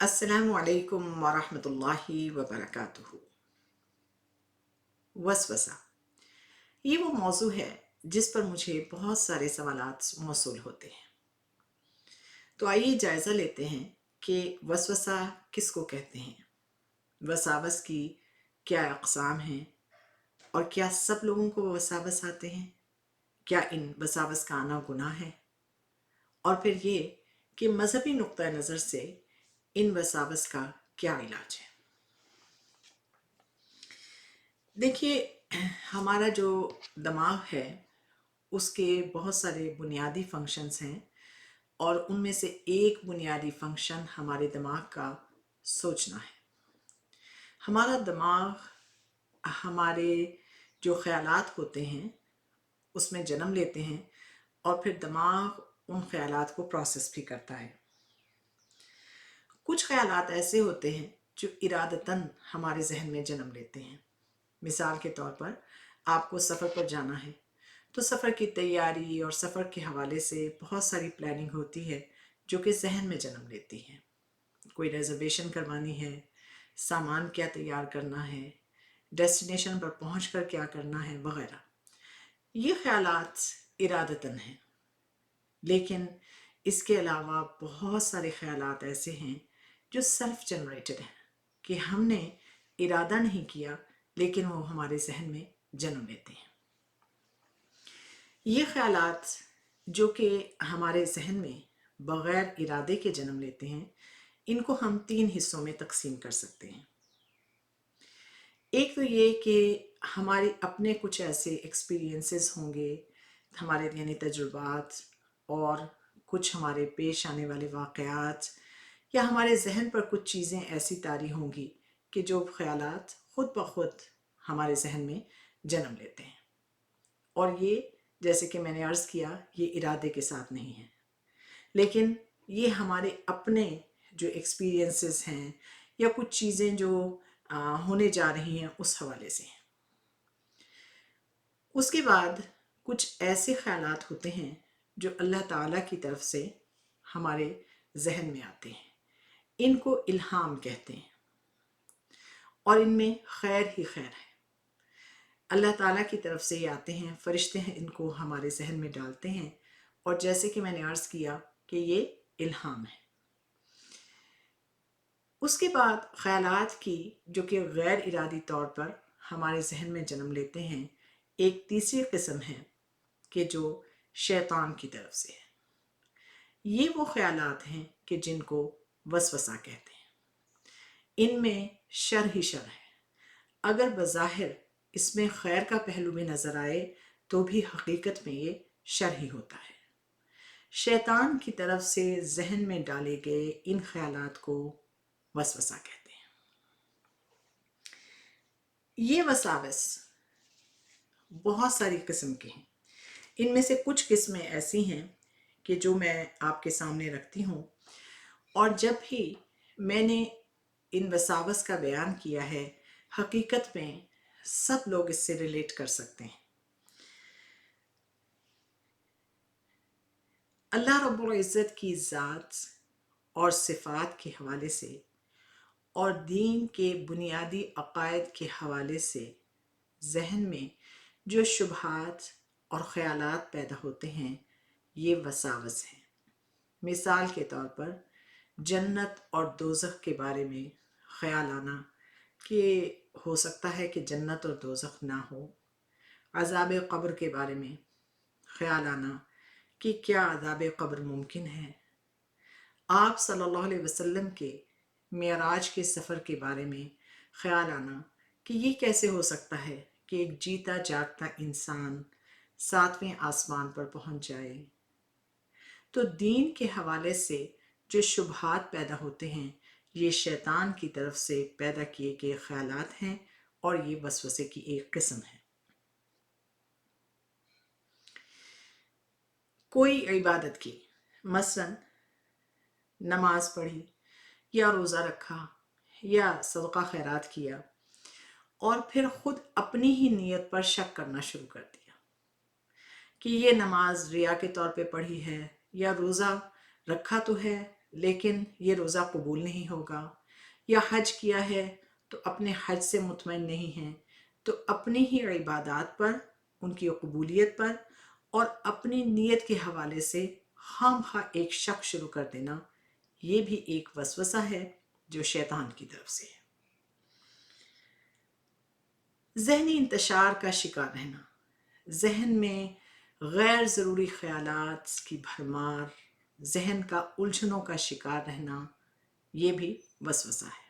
अस्सलामु अलैकुम वरहमतुल्लाहि वबरकातुहू। वसवसा, ये वो मौजू है जिस पर मुझे बहुत सारे सवालात मौसूल होते हैं। तो आइए जायज़ा लेते हैं कि वसवसा किसको कहते हैं, वसावस की क्या अक़साम हैं और क्या सब लोगों को वसावस आते हैं, क्या इन वसावस का आना गुनाह है, और फिर ये कि मजहबी नुक्ता नज़र से इन वसावस का क्या इलाज है। देखिए, हमारा जो दिमाग है उसके बहुत सारे बुनियादी फंक्शंस हैं और उनमें से एक बुनियादी फंक्शन हमारे दिमाग का सोचना है। हमारा दिमाग हमारे जो ख़यालात होते हैं उसमें जन्म लेते हैं और फिर दिमाग उन ख़यालात को प्रोसेस भी करता है। कुछ ख़यालात ऐसे होते हैं जो इरादतन हमारे जहन में जन्म लेते हैं। मिसाल के तौर पर आपको सफ़र पर जाना है तो सफ़र की तैयारी और सफ़र के हवाले से बहुत सारी प्लानिंग होती है जो कि जहन में जन्म लेती है। कोई रिजर्वेशन करवानी है, सामान क्या तैयार करना है, डेस्टिनेशन पर पहुंचकर क्या करना है वगैरह। ये ख्यालात इरादतन हैं, लेकिन इसके अलावा बहुत सारे ख्यालात ऐसे हैं जो सेल्फ जनरेटेड हैं कि हमने इरादा नहीं किया लेकिन वो हमारे जहन में जन्म लेते हैं। ये ख्यालात जो कि हमारे जहन में बग़ैर इरादे के जन्म लेते हैं, इनको हम 3 हिस्सों में तकसीम कर सकते हैं। एक तो ये कि हमारे अपने कुछ ऐसे एक्सपीरियंसेस होंगे, हमारे यानी तजुर्बात, और कुछ हमारे पेश आने वाले वाक़यात, या हमारे जहन पर कुछ चीज़ें ऐसी तारी होंगी कि जो ख़यालात ख़ुद ब खुद हमारे जहन में जन्म लेते हैं। और ये, जैसे कि मैंने अर्ज़ किया, ये इरादे के साथ नहीं है, लेकिन ये हमारे अपने जो एक्सपीरियंसेस हैं या कुछ चीज़ें जो होने जा रही हैं उस हवाले से हैं। उसके बाद कुछ ऐसे ख़यालात होते हैं जो अल्लाह ताला की तरफ से हमारे जहन में आते हैं, इनको इल्हाम कहते हैं और इनमें खैर ही खैर है। अल्लाह ताला की तरफ से ये आते हैं, फरिश्ते हैं इनको हमारे जहन में डालते हैं, और जैसे कि मैंने अर्ज़ किया कि ये इल्हाम है। उसके बाद ख़यालात की जो कि गैर इरादी तौर पर हमारे जहन में जन्म लेते हैं, एक तीसरी किस्म है कि जो शैतान की तरफ से है। ये वो ख़यालात हैं कि जिनको वसवसा कहते हैं। इनमें शर ही शर है। अगर बज़ाहिर इसमें खैर का पहलू भी नज़र आए तो भी हकीकत में ये शर ही होता है। शैतान की तरफ से जहन में डाले गए इन ख़यालात को वसवसा कहते हैं। ये वसावस बहुत सारी किस्म के हैं। इनमें से कुछ किस्में ऐसी हैं कि जो मैं आपके सामने रखती हूँ, और जब भी मैंने इन वसावस का बयान किया है, हकीकत में सब लोग इससे रिलेट कर सकते हैं। अल्लाह रब्बुल इज़्ज़त की ज़ात और सिफ़ात के हवाले से और दीन के बुनियादी अक़ायद के हवाले से जहन में जो शुबहात और ख़यालात पैदा होते हैं, ये वसावस हैं। मिसाल के तौर पर जन्नत और दोज़ख के बारे में ख़याल आना कि हो सकता है कि जन्नत और दोज़ख ना हो, अज़ाब क़ब्र के बारे में ख़याल आना कि क्या अज़ाब क़ब्र मुमकिन है, आप सल्लल्लाहु अलैहि वसल्लम के मेराज के सफ़र के बारे में ख़याल आना कि ये कैसे हो सकता है कि एक जीता जागता इंसान 7वें आसमान पर पहुंच जाए। तो दीन के हवाले से जो शुबहात पैदा होते हैं, ये शैतान की तरफ से पैदा किए गए ख़यालात हैं और ये वसवसे की एक किस्म है। कोई इबादत की, मसलन नमाज पढ़ी या रोज़ा रखा या सदका खैरात किया, और फिर ख़ुद अपनी ही नीयत पर शक करना शुरू कर दिया कि ये नमाज रिया के तौर पे पढ़ी है या रोज़ा रखा तो है لیکن یہ روزہ قبول نہیں ہوگا، یا حج کیا ہے تو اپنے حج سے مطمئن نہیں ہیں، تو اپنی ہی عبادات پر، ان کی قبولیت پر اور اپنی نیت کے حوالے سے خام خواہ ایک شک شروع کر دینا، یہ بھی ایک وسوسہ ہے جو شیطان کی طرف سے ہے۔ ذہنی انتشار کا شکار رہنا، ذہن میں غیر ضروری خیالات کی بھرمار، ذہن کا الجھنوں کا شکار رہنا، یہ بھی وسوسہ ہے۔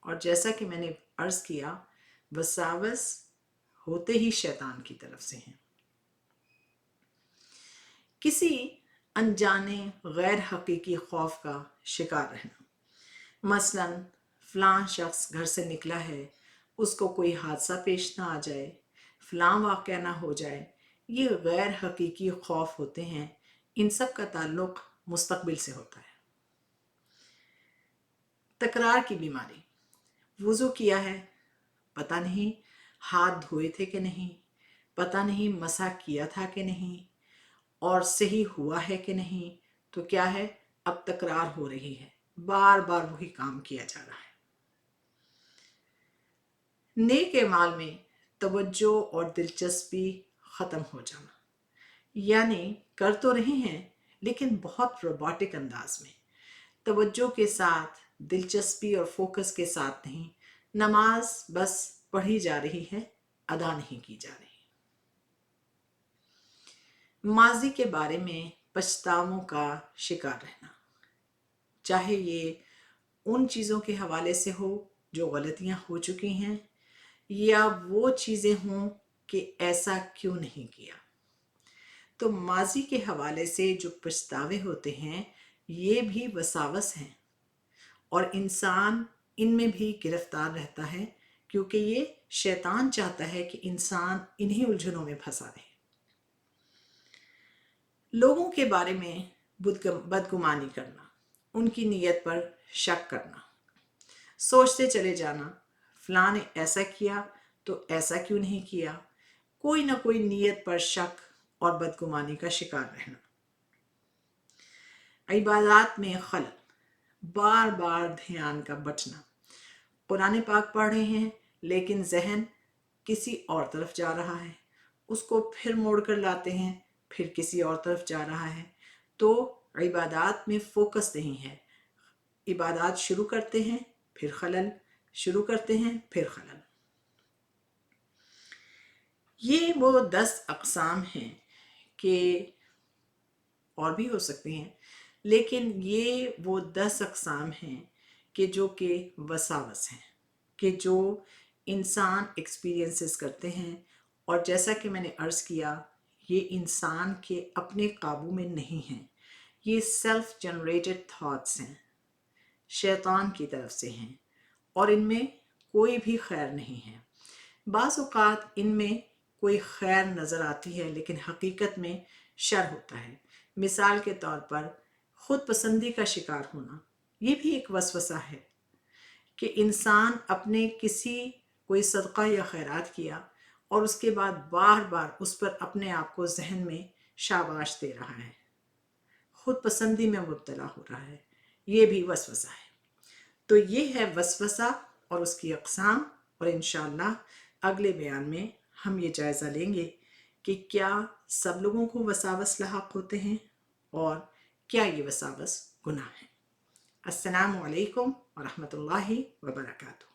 اور جیسا کہ میں نے عرض کیا، وساوس ہوتے ہی شیطان کی طرف سے ہیں۔ کسی انجانے غیر حقیقی خوف کا شکار رہنا، مثلا فلاں شخص گھر سے نکلا ہے، اس کو کوئی حادثہ پیش نہ آ جائے، فلاں واقعہ نہ ہو جائے، یہ غیر حقیقی خوف ہوتے ہیں۔ ان سب کا تعلق مستقبل سے ہوتا ہے۔ تکرار کی بیماری، وضو کیا ہے، پتہ نہیں ہاتھ دھوئے تھے کہ نہیں، پتہ نہیں مسح کیا تھا کہ نہیں، اور صحیح ہوا ہے کہ نہیں، تو کیا ہے، اب تکرار ہو رہی ہے، بار بار وہی کام کیا جا رہا ہے۔ نیک اعمال میں توجہ اور دلچسپی ختم ہو جانا، یعنی کر تو رہے ہیں لیکن بہت روبوٹک انداز میں، توجہ کے ساتھ، دلچسپی اور فوکس کے ساتھ نہیں، نماز بس پڑھی جا رہی ہے، ادا نہیں کی جا رہی۔ ماضی کے بارے میں پچھتاووں کا شکار رہنا، چاہے یہ ان چیزوں کے حوالے سے ہو جو غلطیاں ہو چکی ہیں، یا وہ چیزیں ہوں کہ ایسا کیوں نہیں کیا۔ تو ماضی کے حوالے سے جو پچھتاوے ہوتے ہیں، یہ بھی وساوس ہیں، اور انسان ان میں بھی گرفتار رہتا ہے، کیونکہ یہ شیطان چاہتا ہے کہ انسان انہی الجھنوں میں پھنسا رہے۔ لوگوں کے بارے میں بدگمانی کرنا، ان کی نیت پر شک کرنا، سوچتے چلے جانا، فلاں نے ایسا کیا تو ایسا کیوں نہیں کیا، کوئی نہ کوئی نیت پر شک اور بدگمانی کا شکار رہنا۔ عبادات میں خلل، بار بار دھیان کا بٹنا، قرآن پاک پڑھ رہے ہیں لیکن ذہن کسی اور طرف جا رہا ہے، اس کو پھر موڑ کر لاتے ہیں، پھر کسی اور طرف جا رہا ہے، تو عبادات میں فوکس نہیں ہے۔ عبادات شروع کرتے ہیں پھر خلل، شروع کرتے ہیں پھر خلل۔ یہ وہ 10 اقسام ہیں کہ اور بھی ہو سکتی ہیں، لیکن یہ وہ 10 اقسام ہیں کہ جو کہ وساوس ہیں، کہ جو انسان ایکسپیرینسز کرتے ہیں، اور جیسا کہ میں نے عرض کیا، یہ انسان کے اپنے قابو میں نہیں ہیں، یہ سیلف جنریٹڈ تھاٹس ہیں، شیطان کی طرف سے ہیں، اور ان میں کوئی بھی خیر نہیں ہے۔ بعض اوقات ان میں کوئی خیر نظر آتی ہے لیکن حقیقت میں شر ہوتا ہے۔ مثال کے طور پر خود پسندی کا شکار ہونا، یہ بھی ایک وسوسہ ہے کہ انسان اپنے کسی کوئی صدقہ یا خیرات کیا اور اس کے بعد بار بار اس پر اپنے آپ کو ذہن میں شاباش دے رہا ہے، خود پسندی میں مبتلا ہو رہا ہے، یہ بھی وسوسہ ہے۔ تو یہ ہے وسوسہ اور اس کی اقسام، اور انشاءاللہ اگلے بیان میں ہم یہ جائزہ لیں گے کہ کیا سب لوگوں کو وساوس لاحق ہوتے ہیں، اور کیا یہ وساوس گناہ ہے۔ السلام علیکم ورحمۃ اللہ وبرکاتہ۔